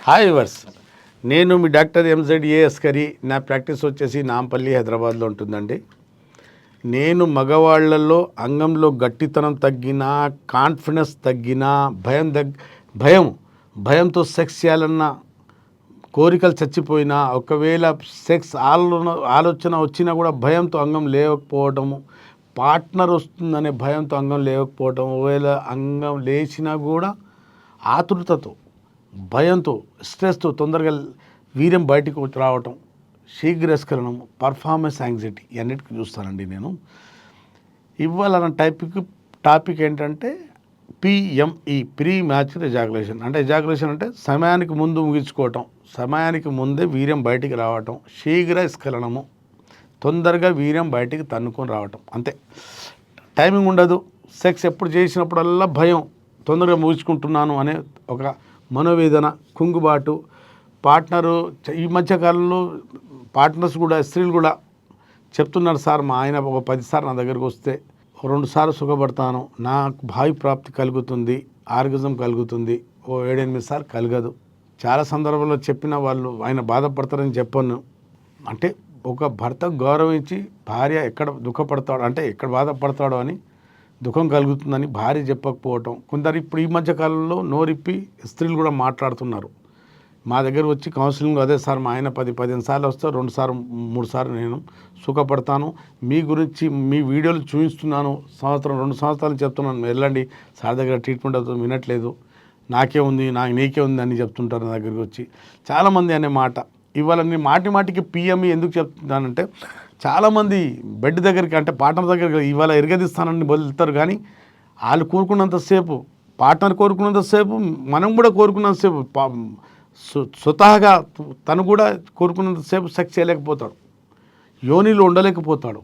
Hi verse, నేను మీ doctor ఎంజెడ్ఏ Askari. నా practice వచ్చేసి నాంపల్లి హైదరాబాద్లో ఉంటుందండి. నేను మగవాళ్లలో అంగంలో గట్టితనం తగ్గినా, కాన్ఫిడెన్స్ తగ్గినా, భయంతో సెక్స్ చేయాలన్న కోరికలు చచ్చిపోయినా, ఒకవేళ సెక్స్ ఆలోచన వచ్చినా కూడా భయంతో అంగం లేవకపోవడము, పార్ట్నర్ వస్తుందనే భయంతో అంగం లేవకపోవడం, ఒకవేళ అంగం లేచినా కూడా ఆతృతతో, భయంతో, స్ట్రెస్తో తొందరగా వీర్యం బయటకు రావటం, శీఘ్రస్ఖలనం, పర్ఫార్మెన్స్ యాంగ్జైటీ అన్నిటికీ చూస్తానండి నేను. ఇవ్వాలన్న టాపిక్ ఏంటంటే పిఎంఈ, ప్రీ మ్యాచ్యూర్ ఎజాకులేషన్. అంటే ఎజాకులేషన్ అంటే సమయానికి ముందు ముగించుకోవటం, సమయానికి ముందే వీర్యం బయటికి రావటం, శీఘ్రస్ఖలనము, తొందరగా వీర్యం బయటికి తన్నుకొని రావటం. అంతే, టైమింగ్ ఉండదు. సెక్స్ ఎప్పుడు చేసినప్పుడల్లా భయం, తొందరగా ముగించుకుంటున్నాను అనే ఒక మనోవేదన, కుంగుబాటు. పార్ట్నరు ఈ మధ్యకాలంలో పార్ట్నర్స్ కూడా, స్త్రీలు కూడా చెప్తున్నారు, సార్ మా ఆయన ఒక 10 సార్లు నా దగ్గరకు వస్తే 2 సార్లు సుఖపడతాను, నాకు భావి ప్రాప్తి కలుగుతుంది, ఆర్గజం కలుగుతుంది, 7-8 సార్లు కలగదు. చాలా సందర్భాల్లో చెప్పిన వాళ్ళు ఆయన బాధపడతారని చెప్పను. అంటే ఒక భర్త గౌరవించి భార్య ఎక్కడ దుఃఖపడతాడో, అంటే ఎక్కడ బాధపడతాడో అని, దుఃఖం కలుగుతుందని భార్య చెప్పకపోవటం. కొందరు ఇప్పుడు ఈ మధ్యకాలంలో నోరిప్పి స్త్రీలు కూడా మాట్లాడుతున్నారు. మా దగ్గర వచ్చి కౌన్సిలింగ్, అదే సార్ మా ఆయన 10-15 సార్లు వస్తే 2 సార్లు 3 సార్లు నేను సుఖపడతాను, మీ గురించి మీ వీడియోలు చూపిస్తున్నాను, 2 సంవత్సరాలు చెప్తున్నాను, వెళ్ళండి సార్ దగ్గర ట్రీట్మెంట్ అవుతుంది, వినట్లేదు, నాకే ఉంది, నీకే ఉంది అని చెప్తుంటారు నా దగ్గరికి వచ్చి చాలామంది అనే మాట. ఇవాళ నేను మాటికి పిఎంఈ ఎందుకు చెప్తున్నానంటే, చాలామంది బెడ్ దగ్గరికి, అంటే పార్ట్నర్ దగ్గరికి ఇవాళ ఎరగదిస్తానని బదులుతారు, కానీ వాళ్ళు కోరుకున్నంతసేపు, పార్ట్నర్ కోరుకున్నంతసేపు, మనం కూడా కోరుకున్నంతసేపు, స్వతహాగా తను కూడా కోరుకున్నంతసేపు సెక్స్ చేయలేకపోతాడు, యోనిలో ఉండలేకపోతాడు.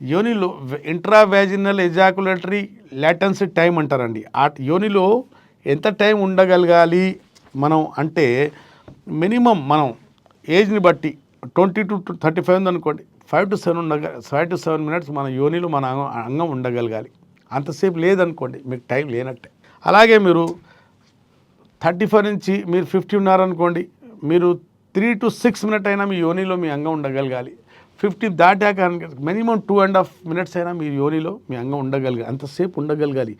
యోనిలో ఇంట్రావాజినల్ ఎజాకులేటరీ లాటెన్సీ టైం అంటారండి. ఆ యోనిలో ఎంత టైం ఉండగలగాలి మనం అంటే, మినిమం మనం ఏజ్ని బట్టి 20 to 35 ఉందనుకోండి, 5 to 7 మినిట్స్ మన యోనిలో మన అంగం ఉండగలగాలి. అంతసేపు లేదనుకోండి, మీకు టైం లేనట్టే. అలాగే మీరు 35 నుంచి మీరు 50 ఉన్నారనుకోండి, మీరు 3 to 6 మినిట్స్ అయినా మీ యోనిలో మీ అంగం ఉండగలగాలి. 50 దాటాక మినిమం 2.5 మినిట్స్ అయినా మీ యోనిలో మీ అంగం ఉండగలగాలి, అంతసేపు ఉండగలగాలి.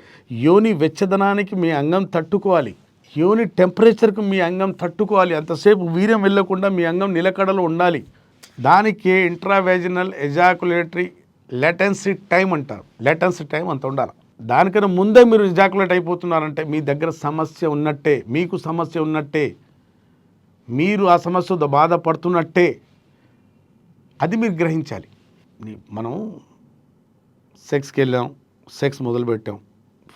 యోని వెచ్చదనానికి మీ అంగం తట్టుకోవాలి, యోని టెంపరేచర్కు మీ అంగం తట్టుకోవాలి, అంతసేపు వీర్యం వెళ్ళకుండా మీ అంగం నిలకడలో ఉండాలి. దానికి ఇంట్రావాజినల్ ఎజాకులేటరీ లాటెన్సీ టైం అంటారు. లాటెన్సీ టైం అంత ఉండాలి. దానికన్నా ముందే మీరు ఎజాకులేట్ అయిపోతున్నారంటే మీ దగ్గర సమస్య ఉన్నట్టే, మీకు సమస్య ఉన్నట్టే, మీరు ఆ సమస్యతో బాధపడుతున్నట్టే, అది మీరు గ్రహించాలి. మనం సెక్స్కి వెళ్ళాం, సెక్స్ మొదలుపెట్టాం,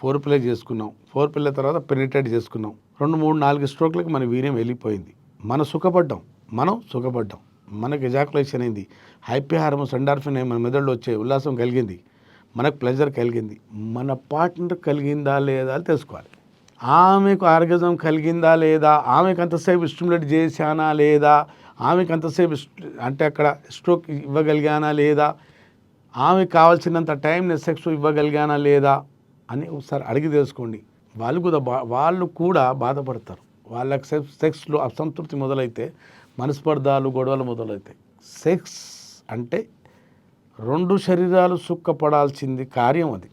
4 చేసుకున్నాం, 4 తర్వాత పెనిట్రేట్ చేసుకున్నాం, 2, 3, 4 స్ట్రోక్లకి మన వీర్యం వెళ్ళిపోయింది, మనం సుఖపడ్డాం, మనకు ఎజాకులేషన్ అయింది, హ్యాపీ హార్మోన్స్ ఎండార్ఫిన్ మన మెదడులో వచ్చే ఉల్లాసం కలిగింది, మనకు ప్లెజర్ కలిగింది. మన పార్ట్నర్ కలిగిందా లేదా అని తెలుసుకోవాలి. ఆమెకు ఆర్గజం కలిగిందా లేదా, ఆమెకు అంతసేపు స్టిమ్యులేట్ చేశానా లేదా, ఆమెకు అంతసేపు అంటే అక్కడ స్ట్రోక్ ఇవ్వగలిగానా లేదా, ఆమెకు కావాల్సినంత టైం సెక్స్ ఇవ్వగలిగానా లేదా అని ఒకసారి అడిగి తెలుసుకోండి. వాళ్ళు కూడా బాధపడతారు. వాళ్ళకి సెక్స్లో అసంతృప్తి మొదలైతే, మనస్పర్ధాలు, గొడవలు మొదలవుతాయి. సెక్స్ అంటే 2 శరీరాలు సుఖపడాల్సింది కార్యం అది.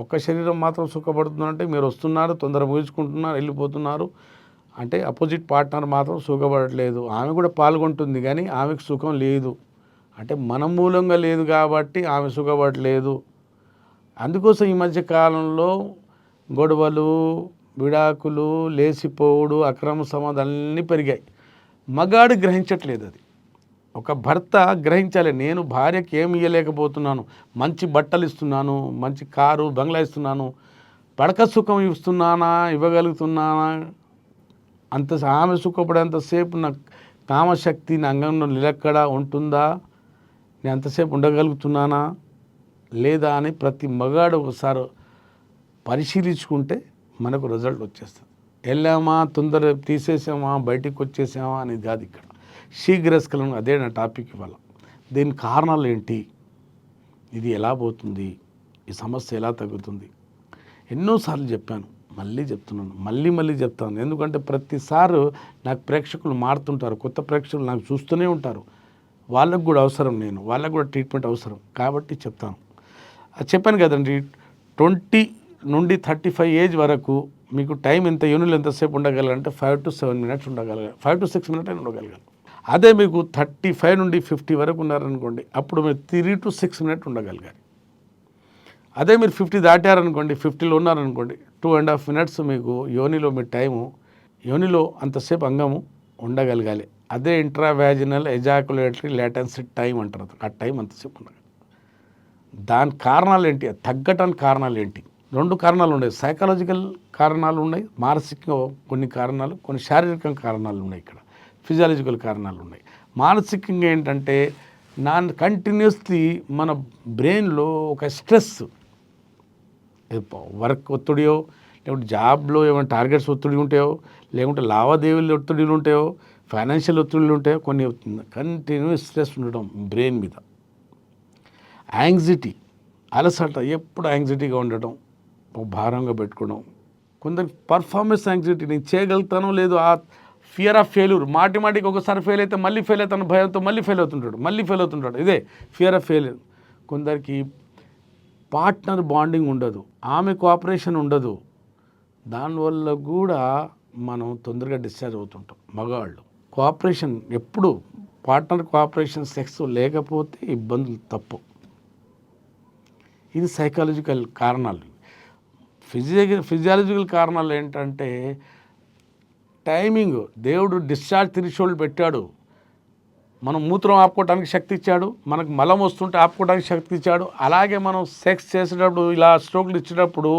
ఒక్క శరీరం మాత్రం సుఖపడుతుందంటే, మీరు వస్తున్నారు, తొందర ముగించుకుంటున్నారు, వెళ్ళిపోతున్నారు అంటే అపోజిట్ పార్ట్నర్ మాత్రం సుఖపడట్లేదు. ఆమె కూడా పాల్గొంటుంది కానీ ఆమెకు సుఖం లేదు అంటే మన మూలంగా లేదు కాబట్టి ఆమె సుఖపడలేదు. అందుకోసం ఈ మధ్య కాలంలో గొడవలు, విడాకులు, లేచిపోవుడు, అక్రమ సంబంధాలు అన్నీ పెరిగాయి. మగాడు గ్రహించట్లేదు అది. ఒక భర్త గ్రహించాలి, నేను భార్యకి ఏమి ఇవ్వలేకపోతున్నాను, మంచి బట్టలు ఇస్తున్నాను, మంచి కారు, బంగ్లా ఇస్తున్నాను, పడక సుఖం ఇవ్వగలుగుతున్నానా, ఆమె సుఖపడేంతసేపు నా కామశక్తి నా అంగంలో నిలకడ ఉంటుందా, నేను అంతసేపు ఉండగలుగుతున్నానా లేదా అని ప్రతి మగాడు ఒకసారి పరిశీలించుకుంటే మనకు రిజల్ట్ వచ్చేస్తుంది. వెళ్ళామా, తొందర తీసేసామా, బయటికి వచ్చేసామా అనేది కాదు ఇక్కడ. శీఘ్రస్ఖలనం, అదే నా టాపిక్ ఇవాళ. దీని కారణాలు ఏంటి, ఇది ఎలా పోతుంది, ఈ సమస్య ఎలా తగ్గుతుంది, ఎన్నోసార్లు చెప్పాను. మళ్ళీ చెప్తున్నాను, మళ్ళీ చెప్తాను. ఎందుకంటే ప్రతిసారి నాకు ప్రేక్షకులు మారుతుంటారు, కొత్త ప్రేక్షకులు నాకు చూస్తూనే ఉంటారు. వాళ్ళకు కూడా అవసరం, వాళ్ళకు కూడా ట్రీట్మెంట్ అవసరం కాబట్టి చెప్తాను. అది చెప్పాను కదండి, 20 నుండి 35 ఏజ్ వరకు మీకు టైం ఎంత, యూనిలో ఎంతసేపు ఉండగలగాలంటే 5 to 7 minutes ఉండగలగాలి, 5 to 6 minutes అయినా ఉండగలగాలి. అదే మీకు 35 నుండి 50 వరకు ఉన్నారనుకోండి, అప్పుడు మీరు 3 to 6 minutes ఉండగలగాలి. అదే మీరు 50 దాటారనుకోండి, 50లో ఉన్నారనుకోండి, 2.5 minutes మీకు యోనిలో మీ టైము, యోనిలో అంతసేపు అంగము ఉండగలగాలి. అదే ఇంట్రావాజినల్ ఎజాకులేటరీ లేటెన్సీ టైం అంటారు. ఆ టైం అంతసేపు ఉండగలగాలి. దాని కారణాలు ఏంటి, తగ్గటానికి కారణాలు ఏంటి? 2 కారణాలు ఉన్నాయి. సైకాలజికల్ కారణాలు ఉన్నాయి, మానసిక కొన్ని కారణాలు, కొన్ని శారీరక కారణాలు ఉన్నాయి. ఇక్కడ ఫిజియాలజికల్ కారణాలు ఉన్నాయి. మానసికంగా ఏంటంటే కంటిన్యూస్లీ మన బ్రెయిన్లో ఒక స్ట్రెస్, వర్క్ ఒత్తిడియో, లేకుంటే జాబ్లో ఏమైనా టార్గెట్స్ ఒత్తిడి ఉంటాయో, లేకుంటే లావాదేవీలు ఒత్తిడిలు ఉంటాయో, ఫైనాన్షియల్ ఒత్తిడిలు ఉంటాయో, కొన్ని కంటిన్యూస్ స్ట్రెస్ ఉండడం బ్రెయిన్ మీద. యాంగ్జైటీ, అలసట, ఎప్పుడు యాంగ్జైటీగా ఉండటం, భారంగా పెట్టుకోవడం. కొందరికి పర్ఫార్మెన్స్ యాంగ్జైటీ, నేను చేయగలుగుతానో లేదు, ఆ ఫియర్ ఆఫ్ ఫెయిల్యూర్, మాటికి ఒకసారి ఫెయిల్ అయితే మళ్ళీ ఫెయిల్ అవుతాను భయంతో మళ్ళీ ఫెయిల్ అవుతుంటాడు. ఇదే ఫియర్ ఆఫ్ ఫెయిల్యూర్. కొందరికి పార్ట్నర్ బాండింగ్ ఉండదు, ఆమె కోఆపరేషన్ ఉండదు. దానివల్ల కూడా మనం తొందరగా డిశ్చార్జ్ అవుతుంటాం. మగవాళ్ళు కోఆపరేషన్, ఎప్పుడు పార్ట్నర్ కోఆపరేషన్, సెక్స్ లేకపోతే ఇబ్బందులు తప్పు. ఇది సైకాలజికల్ కారణాలు. ఫిజియాలజికల్ కారణాలు ఏంటంటే టైమింగ్. దేవుడు డిశ్చార్జ్ థ్రెషోల్డ్ పెట్టాడు. మనం మూత్రం ఆపుకోవడానికి శక్తి ఇచ్చాడు, మనకు మలం వస్తుంటే ఆపుకోవడానికి శక్తి ఇచ్చాడు. అలాగే మనం సెక్స్ చేసేటప్పుడు, ఇలా స్ట్రోక్లు ఇచ్చేటప్పుడు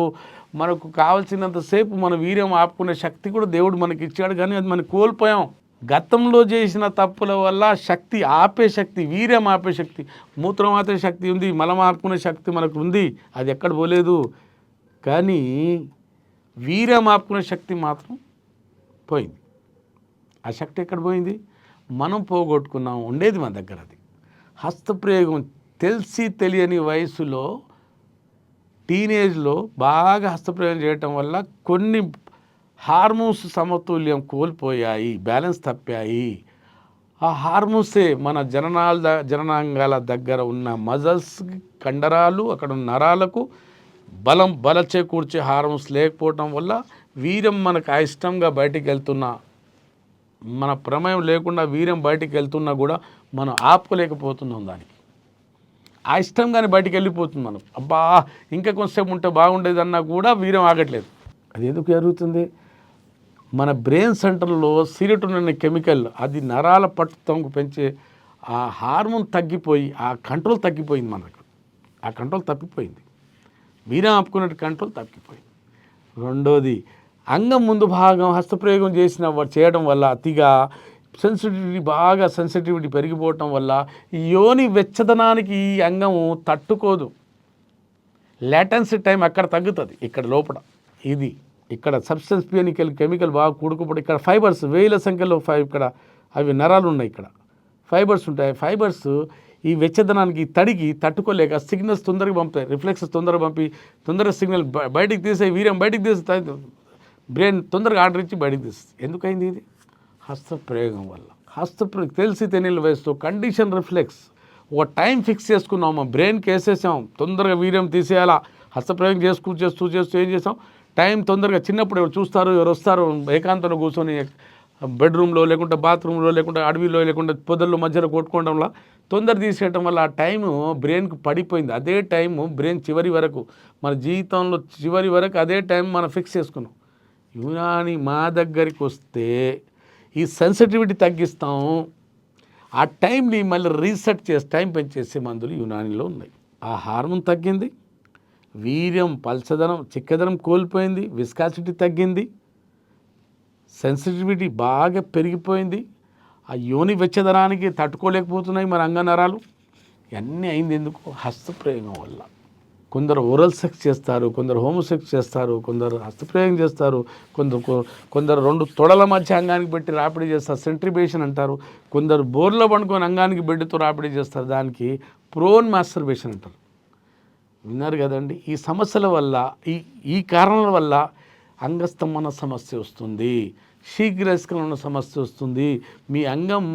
మనకు కావాల్సినంతసేపు మన వీర్యం ఆపుకునే శక్తి కూడా దేవుడు మనకి ఇచ్చాడు. కానీ అది మనం కోల్పోయాం. గతంలో చేసిన తప్పుల వల్ల శక్తి, ఆపే శక్తి, వీర్యం ఆపే శక్తి, మూత్రం ఆపే శక్తి ఉంది, మలం ఆపుకునే శక్తి మనకు ఉంది, అది ఎక్కడ పోలేదు. కానీ వీర్యం ఆపుకునే శక్తి మాత్రం పోయింది. ఆ శక్తి ఎక్కడ పోయింది? మనం పోగొట్టుకున్నాం. ఉండేది మన దగ్గర. అది హస్తప్రయోగం తెలిసి తెలియని వయసులో, టీనేజ్లో బాగా హస్తప్రయోగం చేయటం వల్ల కొన్ని హార్మోన్స్ సమతుల్యం కోల్పోయాయి, బ్యాలెన్స్ తప్పాయి. ఆ హార్మోన్సే మన జననాంగాల దగ్గర ఉన్న మజల్స్, కండరాలు, అక్కడ ఉన్న నరాలకు బల చేకూర్చే హార్మోన్స్ లేకపోవటం వల్ల వీర్యం మనకు అయిష్టంగా బయటికి వెళ్తున్నా, మన ప్రమేయం లేకుండా వీర్యం బయటికి వెళ్తున్నా కూడా మనం ఆపుకోలేకపోతున్నాం. దానికి అయిష్టంగానే బయటికి వెళ్ళిపోతుంది. మనం అబ్బా ఇంకా కొంచెంసేపు ఉంటే బాగుండేది అన్నా కూడా వీర్యం ఆగట్లేదు. అది ఎందుకు జరుగుతుంది? మన బ్రెయిన్ సెంటర్లో సిరోటోనిన్ అనే కెమికల్, అది నరాల పట్టుతంకు పెంచే ఆ హార్మోన్ తగ్గిపోయి, ఆ కంట్రోల్ తగ్గిపోయింది. మనకు ఆ కంట్రోల్ తప్పిపోయింది. వీర్యం ఆపుకునే కంట్రోల్ తప్పిపోయింది. రెండోది, అంగం ముందు భాగం హస్తప్రయోగం చేయడం వల్ల అతిగా సెన్సిటివిటీ పెరిగిపోవటం వల్ల యోని వెచ్చదనానికి ఈ అంగము తట్టుకోదు. లేటెన్సీ టైం అక్కడ తగ్గుతుంది. ఇక్కడ లోపల ఇది, ఇక్కడ సబ్స్టెన్స్ పి అని కెమికల్ బాగా కూడుకుపోయి, ఇక్కడ ఫైబర్స్ వేల సంఖ్యలో ఇక్కడ అవి నరాలు ఉన్నాయి, ఇక్కడ ఫైబర్స్ ఉంటాయి. ఫైబర్స్ ఈ వెచ్చదనానికి, తడికి తట్టుకోలేక సిగ్నల్స్ తొందరగా పంపుతాయి, రిఫ్లెక్సెస్ తొందరగా పంపి తొందరగా సిగ్నల్ బయటికి తీసే, వీర్యం బయటికి తీస్తే బ్రెయిన్ తొందరగా ఆర్డర్ ఇచ్చి బయటికి తీస్తుంది. ఎందుకైంది ఇది? హస్తప్రయోగం వల్ల. హస్తప్రయోగం తెలిసి తెలియని వయసుతో కండిషన్ రిఫ్లెక్స్, ఒక టైం ఫిక్స్ చేసుకున్నాము, బ్రెయిన్కి వేసేసాం, తొందరగా వీర్యం తీసేయాలా, హస్తప్రయోగం చేస్తూ ఏం చేసాం, టైం తొందరగా. చిన్నప్పుడు ఎవరు చూస్తారు, ఎవరు వస్తారు, ఏకాంతంలో కూర్చొని బెడ్రూమ్లో, లేకుంటే బాత్రూంలో, లేకుంటే అడవిలో, లేకుంటే పొదల్లో మధ్యలో కొట్టుకోవడంలో తొందర తీసేయటం వల్ల ఆ టైము బ్రెయిన్కు పడిపోయింది. అదే టైము బ్రెయిన్ చివరి వరకు, మన జీవితంలో చివరి వరకు అదే టైం మనం ఫిక్స్ చేసుకున్నాం. యునాని మా దగ్గరికి వస్తే ఈ సెన్సిటివిటీ తగ్గిస్తాం, ఆ టైంని మళ్ళీ రీసెట్ చేసి టైం పెంచేసే మందులు యునానిలో ఉన్నాయి. ఆ హార్మోన్ తగ్గింది, వీర్యం పల్చదనం, చిక్కదనం కోల్పోయింది, విస్కాసిటీ తగ్గింది, సెన్సిటివిటీ బాగా పెరిగిపోయింది, ఆ యోని వెచ్చదనానికి తట్టుకోలేకపోతున్నాయి మన అంగనరాలు. ఇవన్నీ అయింది ఎందుకు? హస్తప్రయోగం వల్ల. కొందరు ఓరల్ సెక్స్ చేస్తారు, కొందరు హోమోసెక్స్ చేస్తారు, కొందరు హస్తప్రయోగం చేస్తారు, కొందరు 2 తొడల మధ్య అంగానికి పెట్టి రాపిడి చేస్తారు, సెంట్రిబేషన్ అంటారు. కొందరు బోర్లో పండుకొని అంగానికి బెడ్డుతో రాపిడి చేస్తారు, దానికి ప్రోన్ మాస్టర్బేషన్ అంటారు. విన్నారు కదండి. ఈ సమస్యల వల్ల, ఈ కారణాల వల్ల అంగస్తంభన సమస్య వస్తుంది, శీఘ్రస్ఖలన సమస్య వస్తుంది, మీ అంగం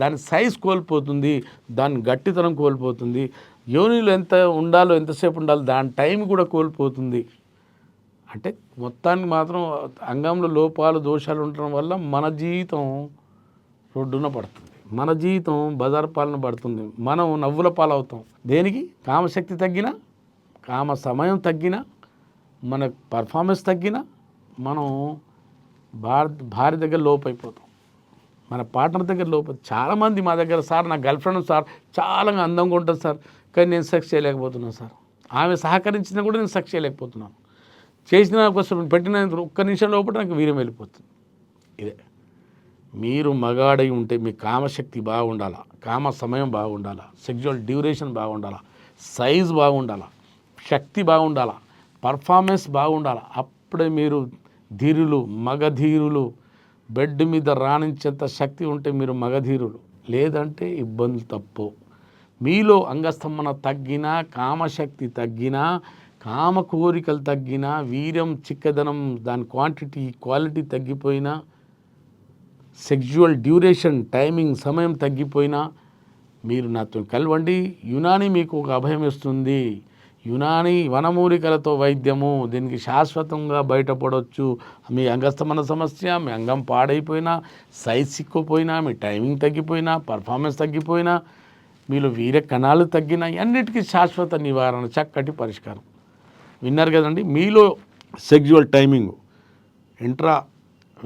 దాని సైజ్ కోల్పోతుంది, దాని గట్టితనం కోల్పోతుంది, యోనిలో ఎంత ఉండాలో ఎంతసేపు ఉండాలో దాని టైం కూడా కోల్పోతుంది. అంటే మొత్తానికి మాత్రం అంగంలో లోపాలు దోషాలు ఉండటం వల్ల మన జీవితం రోడ్డున పడుతుంది, మన జీవితం బజారు పాలన పడుతుంది, మనం నవ్వుల పాలవుతాం. దేనికి? కామశక్తి తగ్గినా, కామ సమయం తగ్గినా, మన పర్ఫార్మెన్స్ తగ్గినా మనం భార్య దగ్గర లోపైపోతాం, మన పార్ట్నర్ దగ్గర లోపం. చాలామంది మా దగ్గర, సార్ నా గర్ల్ ఫ్రెండ్ సార్ చాలా అందంగా ఉంటుంది సార్, కానీ నేను సెక్స్ చేయలేకపోతున్నాను సార్, ఆమె సహకరించినా కూడా నేను సెక్స్ చేయలేకపోతున్నాను, చేసిన కోసం పెట్టిన ఒక్క నిమిషం లోపల నాకు వీర్యం వెళ్ళిపోతుంది. ఇదే మీరు మగాడై ఉంటే మీ కామశక్తి బాగుండాలా, కామ సమయం బాగుండాలా, సెక్జువల్ డ్యూరేషన్ బాగుండాలా, సైజ్ బాగుండాలా, శక్తి బాగుండాలా, పర్ఫార్మెన్స్ బాగుండాలా. అప్పుడే మీరు ధీరులు, మగధీరులు. బెడ్ మీద రాణించేంత శక్తి ఉంటే మీరు మగధీరులు, లేదంటే ఇబ్బందులు తప్పు. మీలో అంగస్తంభన తగ్గినా, కామశక్తి తగ్గినా, కామ కోరికలు తగ్గినా, వీర్యం చిక్కదనం దాని క్వాలిటీ తగ్గిపోయినా, సెక్జువల్ డ్యూరేషన్ టైమింగ్ సమయం తగ్గిపోయినా మీరు నాతో కలవండి. యునాని మీకు ఒక అభయం ఇస్తుంది. యునాని వనమూలికలతో వైద్యము, దీనికి శాశ్వతంగా బయటపడవచ్చు. మీ అంగస్తంభన సమస్య, మీ అంగం పాడైపోయినా, సైజ్ సిక్కుపోయినా, మీ టైమింగ్ తగ్గిపోయినా, పర్ఫార్మెన్స్ తగ్గిపోయినా, మీలో వీర్య కణాలు తగ్గినా, అన్నిటికీ శాశ్వత నివారణ, చక్కటి పరిష్కారం. విన్నారు కదండి. మీలో sexual timing, intra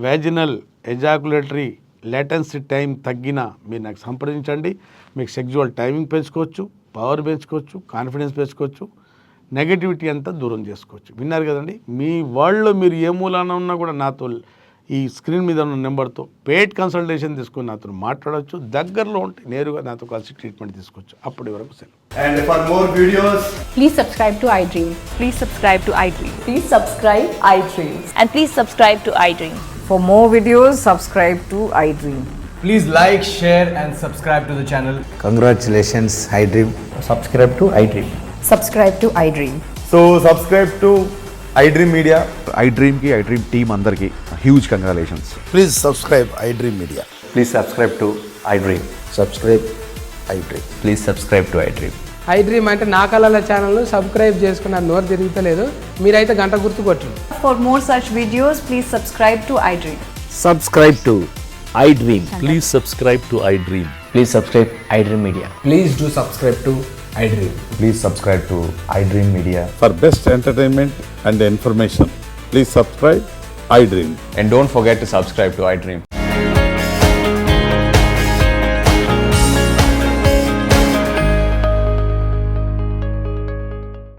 vaginal ejaculatory latency time తగ్గినా మీరు నాకు సంప్రదించండి. మీకు సెక్జువల్ టైమింగ్ పెంచుకోవచ్చు, పవర్ పెంచుకోవచ్చు, కాన్ఫిడెన్స్ పెంచుకోవచ్చు, నెగటివిటీ అంతా దూరం చేసుకోవచ్చు. విన్నారు కదండి. మీ వరల్డ్లో మీరు ఏ మూలాన ఉన్నా కూడా నాతో ఈ స్క్రీన్ మీద ఉన్న నెంబర్తో పెయిడ్ కన్సల్టేషన్ తీసుకొని నాతో మాట్లాడవచ్చు. దగ్గరలో ఉంటే నేరుగా నాతో కలిసి ట్రీట్మెంట్ తీసుకోవచ్చు. అప్పటి వరకు సెలవు. And for more videos, please subscribe to iDream. Please subscribe to iDream. Please subscribe iDream. And please subscribe to iDream. For more videos, subscribe to iDream. please like, share and subscribe to the channel. Congratulations, iDream. Subscribe to iDream. Subscribe to iDream. So subscribe to iDream Media. iDream ki iDream team andarki huge congratulations. Please subscribe iDream Media. Please subscribe to iDream. Subscribe iDream. Please subscribe to iDream. iDream అంటే నా కళల ఛానల్ను subscribe చేసుకున్న నోరు తిరుగుతలేదు, మీరైతే గంట గుర్తు కొట్టండి. For more such videos, please subscribe to iDream. Subscribe to iDream. Please subscribe to iDream. Please subscribe iDream Media. Please do subscribe to iDream. Please subscribe to iDream Media. For best entertainment and information, please subscribe iDream. And don't forget to subscribe to iDream.